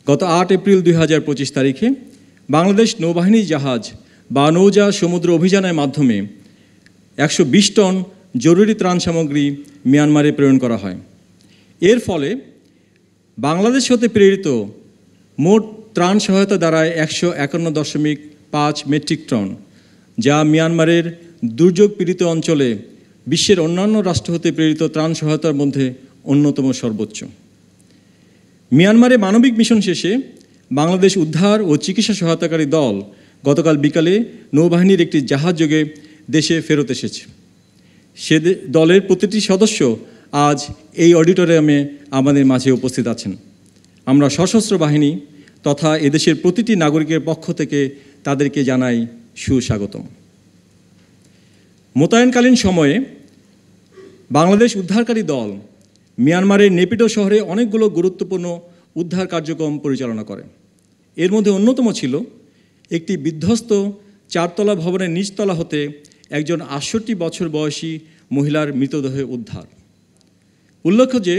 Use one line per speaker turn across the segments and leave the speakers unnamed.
গত ৮ এপ্রিল ২০২৫ তারিখে বাংলাদেশ নৌবাহিনী জাহাজ বা নৌজা সমুদ্র অভিযানের মাধ্যমে ১২০ টন জরুরি ত্রাণ সামগ্রী মিয়ানমারে প্রেরণ করা হয়। এর ফলে বাংলাদেশ হতে প্রেরিত মোট ত্রাণ সহায়তা দাঁড়ায় ১৫১.৫ মেট্রিক টন, যা মিয়ানমারের দুর্যোগ পীড়িত অঞ্চলে বিশ্বের অন্যান্য রাষ্ট্র হতে প্রেরিত ত্রাণ সহায়তার মধ্যে অন্যতম সর্বোচ্চ। মিয়ানমারে মানবিক মিশন শেষে বাংলাদেশ উদ্ধার ও চিকিৎসা সহায়তাকারী দল গতকাল বিকালে নৌবাহিনীর একটি জাহাজ যোগে দেশে ফেরত এসেছে। সে দলের প্রতিটি সদস্য আজ এই অডিটোরিয়ামে আমাদের মাঝে উপস্থিত আছেন। আমরা সশস্ত্র বাহিনী তথা এদেশের প্রতিটি নাগরিকের পক্ষ থেকে তাদেরকে জানাই সুস্বাগতম। মোতায়েনকালীন সময়ে বাংলাদেশ উদ্ধারকারী দল মিয়ানমারের নেপিডো শহরে অনেকগুলো গুরুত্বপূর্ণ উদ্ধার কার্যক্রম পরিচালনা করে। এর মধ্যে অন্যতম ছিল একটি বিধ্বস্ত 4তলা ভবনের নিচতলা হতে একজন ৬৮ বছর বয়সী মহিলার মৃতদেহ উদ্ধার। উল্লেখ্য যে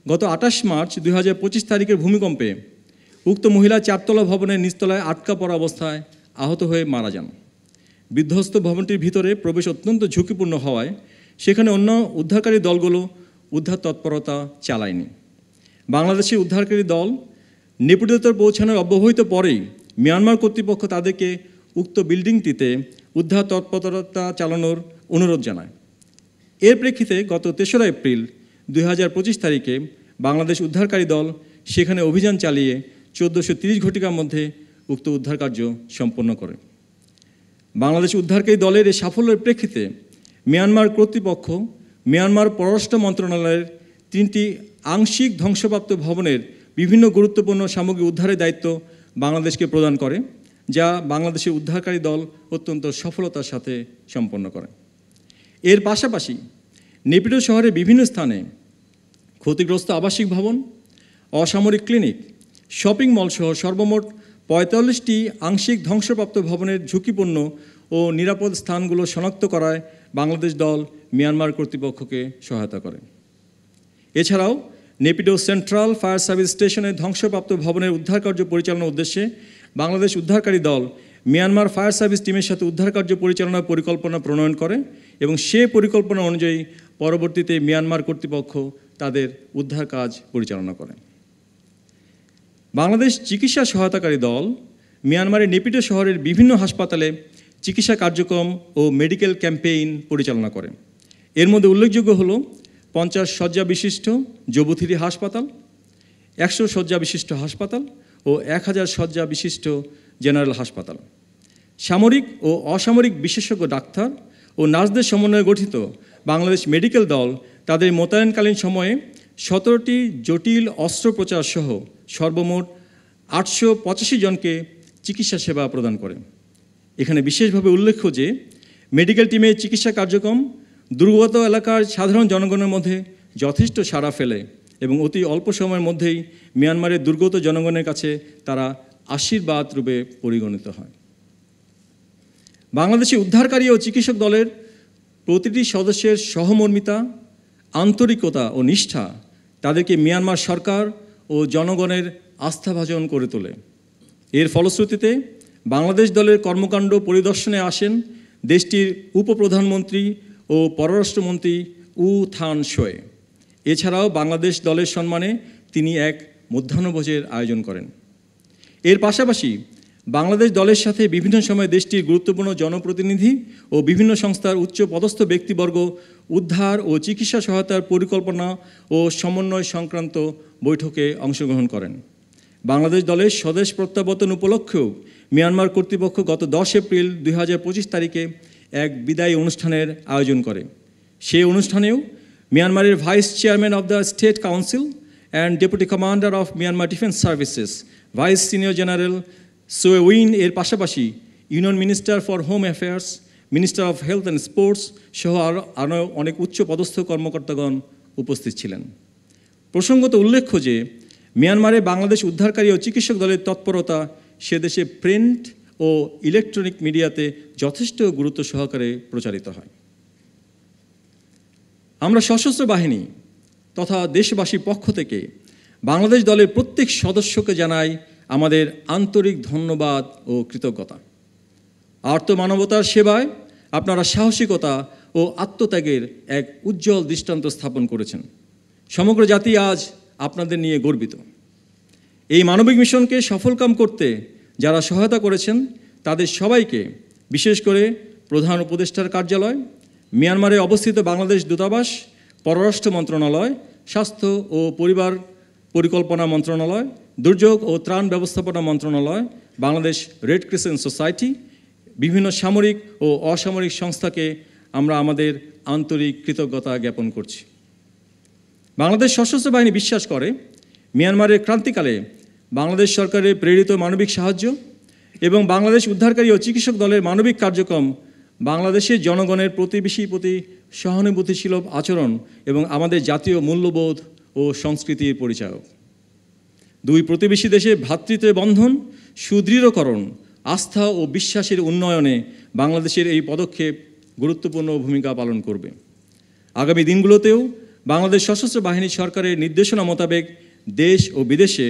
গত ২৮ মার্চ ২০২৫ তারিখের ভূমিকম্পে উক্ত মহিলা 4তলা ভবনের নিচতলায় আটকা পড়া অবস্থায় আহত হয়ে মারা যান। বিধ্বস্ত ভবনটির ভিতরে প্রবেশ অত্যন্ত ঝুঁকিপূর্ণ হওয়ায় সেখানে অন্য উদ্ধারকারী দলগুলো উদ্ধার তৎপরতা চালায়নি। বাংলাদেশের উদ্ধারকারী দল নেপিডোতে পৌঁছানোর অব্যবহিত পরেই মিয়ানমার কর্তৃপক্ষ তাদেরকে উক্ত বিল্ডিংটিতে উদ্ধার তৎপরতা চালানোর অনুরোধ জানায়। এর প্রেক্ষিতে গত ৩রা এপ্রিল ২০২৫ তারিখে বাংলাদেশ উদ্ধারকারী দল সেখানে অভিযান চালিয়ে ১৪৩০ ঘটিকার মধ্যে উক্ত উদ্ধার কার্য সম্পন্ন করে। বাংলাদেশ উদ্ধারকারী দলের এই সাফল্যের প্রেক্ষিতে মিয়ানমার কর্তৃপক্ষ মিয়ানমার পররাষ্ট্র মন্ত্রণালয়ের ৩টি আংশিক ধ্বংসপ্রাপ্ত ভবনের বিভিন্ন গুরুত্বপূর্ণ সামগ্রী উদ্ধারের দায়িত্ব বাংলাদেশকে প্রদান করে, যা বাংলাদেশের উদ্ধারকারী দল অত্যন্ত সফলতার সাথে সম্পন্ন করে। এর পাশাপাশি নেপিডো শহরের বিভিন্ন স্থানে ক্ষতিগ্রস্ত আবাসিক ভবন, অসামরিক ক্লিনিক, শপিং মল সহ সর্বমোট ৪৫টি আংশিক ধ্বংসপ্রাপ্ত ভবনের ঝুঁকিপূর্ণ ও নিরাপদ স্থানগুলো শনাক্ত করায় বাংলাদেশ দল মিয়ানমার কর্তৃপক্ষকে সহায়তা করে। এছাড়াও নেপিডো সেন্ট্রাল ফায়ার সার্ভিস স্টেশনের ধ্বংসপ্রাপ্ত ভবনের উদ্ধার কার্য পরিচালনার উদ্দেশ্যে বাংলাদেশ উদ্ধারকারী দল মিয়ানমার ফায়ার সার্ভিস টিমের সাথে উদ্ধার কার্য পরিচালনার পরিকল্পনা প্রণয়ন করে এবং সে পরিকল্পনা অনুযায়ী পরবর্তীতে মিয়ানমার কর্তৃপক্ষ তাদের উদ্ধার কাজ পরিচালনা করে। বাংলাদেশ চিকিৎসা সহায়তাকারী দল মিয়ানমারের নেপিডো শহরের বিভিন্ন হাসপাতালে চিকিৎসা কার্যক্রম ও মেডিকেল ক্যাম্পেইন পরিচালনা করে। এর মধ্যে উল্লেখযোগ্য হল 50 শয্যা বিশিষ্ট জবুথিরি হাসপাতাল, 100 শয্যা বিশিষ্ট হাসপাতাল ও 1000 শয্যা বিশিষ্ট জেনারেল হাসপাতাল। সামরিক ও অসামরিক বিশেষজ্ঞ ডাক্তার ও নার্সদের সমন্বয়ে গঠিত বাংলাদেশ মেডিকেল দল তাদের মোতায়েনকালীন সময়ে 17টি জটিল অস্ত্রোপচার সহ সর্বমোট 885 জনকে চিকিৎসা সেবা প্রদান করে। এখানে বিশেষভাবে উল্লেখ্য যে মেডিকেল টিমের চিকিৎসা কার্যক্রম দুর্গত এলাকার সাধারণ জনগণের মধ্যে যথেষ্ট সাড়া ফেলে এবং অতি অল্প সময়ের মধ্যেই মিয়ানমারের দুর্গত জনগণের কাছে তারা আশীর্বাদ রূপে পরিগণিত হয়। বাংলাদেশি উদ্ধারকারী ও চিকিৎসক দলের প্রতিটি সদস্যের সহমর্মিতা, আন্তরিকতা ও নিষ্ঠা তাদেরকে মিয়ানমার সরকার ও জনগণের আস্থাভাজন করে তোলে। এর ফলশ্রুতিতে বাংলাদেশ দলের কর্মকাণ্ড পরিদর্শনে আসেন দেশটির উপপ্রধানমন্ত্রী ও পররাষ্ট্রমন্ত্রী উ থান শোয়ে। এছাড়াও বাংলাদেশ দলের সম্মানে তিনি এক মধ্যাহ্নভোজের আয়োজন করেন। এর পাশাপাশি বাংলাদেশ দলের সাথে বিভিন্ন সময় দেশটির গুরুত্বপূর্ণ জনপ্রতিনিধি ও বিভিন্ন সংস্থার উচ্চ পদস্থ ব্যক্তিবর্গ উদ্ধার ও চিকিৎসা সহায়তার পরিকল্পনা ও সমন্বয় সংক্রান্ত বৈঠকে অংশগ্রহণ করেন। বাংলাদেশ দলের স্বদেশ প্রত্যাবর্তন উপলক্ষেও মিয়ানমার কর্তৃপক্ষ গত 10 এপ্রিল ২০২৫ তারিখে এক বিদায়ী অনুষ্ঠানের আয়োজন করে। সেই অনুষ্ঠানেও মিয়ানমারের vice chairman of the state council and deputy commander of Myanmar defence services vice senior general sow win এর পাশাপাশি union minister for home affairs, minister of health and sports সহ আরও অনেক উচ্চ পদস্থ কর্মকর্তাগণ উপস্থিত ছিলেন। প্রসঙ্গত উল্লেখ্য যে মিয়ানমারে বাংলাদেশ উদ্ধারকারী ও চিকিৎসক দলের তৎপরতা সে দেশে প্রিন্ট ও ইলেকট্রনিক মিডিয়াতে যথেষ্ট গুরুত্ব সহকারে প্রচারিত হয়। আমরা সশস্ত্র বাহিনী তথা দেশবাসীর পক্ষ থেকে বাংলাদেশ দলের প্রত্যেক সদস্যকে জানাই আমাদের আন্তরিক ধন্যবাদ ও কৃতজ্ঞতা। আর্তমানবতার সেবায় আপনারা সাহসিকতা ও আত্মত্যাগের এক উজ্জ্বল দৃষ্টান্ত স্থাপন করেছেন। সমগ্র জাতি আজ আপনাদের নিয়ে গর্বিত। এই মানবিক মিশনকে সফলকাম করতে যারা সহায়তা করেছেন তাদের সবাইকে, বিশেষ করে প্রধান উপদেষ্টার কার্যালয়, মিয়ানমারে অবস্থিত বাংলাদেশ দূতাবাস, পররাষ্ট্র মন্ত্রণালয়, স্বাস্থ্য ও পরিবার পরিকল্পনা মন্ত্রণালয়, দুর্যোগ ও ত্রাণ ব্যবস্থাপনা মন্ত্রণালয়, বাংলাদেশ রেড ক্রিসেন্ট সোসাইটি, বিভিন্ন সামরিক ও অসামরিক সংস্থাকে আমরা আমাদের আন্তরিক কৃতজ্ঞতা জ্ঞাপন করছি। বাংলাদেশ সশস্ত্র বাহিনী বিশ্বাস করে মিয়ানমারের ক্রান্তিকালে বাংলাদেশ সরকারের প্রেরিত মানবিক সাহায্য এবং বাংলাদেশ উদ্ধারকারী ও চিকিৎসক দলের মানবিক কার্যক্রম বাংলাদেশের জনগণের প্রতিবেশীর প্রতি সহানুভূতিশীল আচরণ এবং আমাদের জাতীয় মূল্যবোধ ও সংস্কৃতির পরিচায়ক। দুই প্রতিবেশী দেশের ভ্রাতৃত্বের বন্ধন সুদৃঢ়করণ, আস্থা ও বিশ্বাসের উন্নয়নে বাংলাদেশের এই পদক্ষেপ গুরুত্বপূর্ণ ভূমিকা পালন করবে। আগামী দিনগুলোতেও বাংলাদেশ সশস্ত্র বাহিনী সরকারের নির্দেশনা মোতাবেক দেশ ও বিদেশে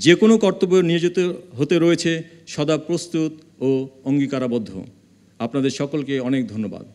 যে কোনো কর্তব্য নিয়োজিত হতে রয়েছে সদা প্রস্তুত ও অঙ্গীকারাবদ্ধ। আপনাদের সকলকে অনেক ধন্যবাদ।